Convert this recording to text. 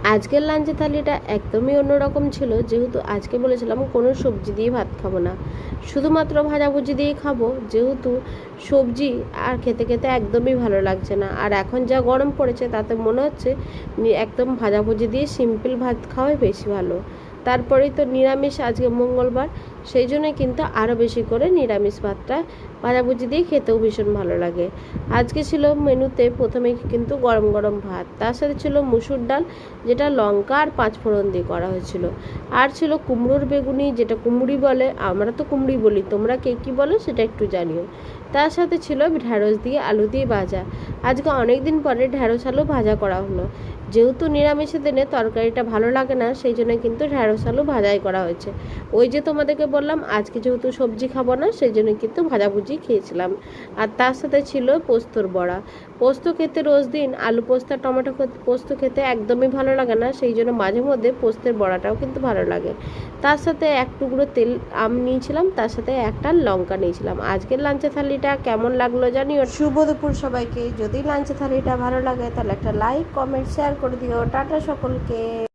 আজকের লাঞ্চের থালিটা একদমই অন্যরকম ছিল, যেহেতু আজকে বলেছিলাম কোনো সবজি দিয়ে ভাত খাবো না, শুধুমাত্র ভাজাভুজি দিয়ে খাবো। যেহেতু সবজি আর খেতে খেতে একদমই ভালো লাগছে না, আর এখন যা গরম পড়েছে তাতে মনে হচ্ছে একদম ভাজাভুজি দিয়ে সিম্পল ভাত খাওয়াই বেশি ভালো। তারপরেই তো নিরামিষ, আজকে মঙ্গলবার, সেই জন্য কিন্তু আরও বেশি করে নিরামিষ ভাতটা ভাজাভুজি দিয়ে খেতেও ভীষণ ভালো লাগে। আজকে ছিল মেনুতে প্রথমে কিন্তু গরম গরম ভাত, তার সাথে ছিল মুসুর ডাল, যেটা লঙ্কা আর পাঁচফোড়ন দিয়ে করা হয়েছিল। আর ছিল কুমড়োর বেগুনি, যেটা কুমড়ি বলে, আমরা তো কুমড়ি বলি, তোমরা কে কী বলো সেটা একটু জানিও। তার সাথে ছিল ঢ্যাঁড়স দিয়ে আলু দিয়ে ভাজা। আজকে অনেক দিন পরে ঢ্যাঁড়স আলু ভাজা করা হলো। যেহেতু নিরামিষের দিনে তরকারিটা ভালো লাগে না, সেই জন্য কিন্তু ঢ্যাঁড়স আলু ভাজাই করা হয়েছে। ওই যে তোমাদেরকে বললাম আজকে যেহেতু সবজি খাবো না, সেই জন্য কিন্তু ভাজাভুজি খেয়েছিলাম। আর তার সাথে ছিল পোস্তর বড়া। পোস্ত খেতে রোজ দিন আলু পোস্ত আর টমেটো পোস্ত খেতে একদমই ভালো লাগে না, সেই জন্য মাঝে মধ্যে পোস্তের বড়াটাও কিন্তু ভালো লাগে। তার সাথে এক টুকরো তেল আম নিয়েছিলাম, তার সাথে একটা লঙ্কা নিয়েছিলাম। আজকের লাঞ্চের থালিটা কেমন লাগলো জানিও। শুভ দুপুর সবাইকে। যদি লাঞ্চের থালিটা ভালো লাগে তাহলে একটা লাইক, কমেন্ট, শেয়ার করে দিও। টাটা সকলকে।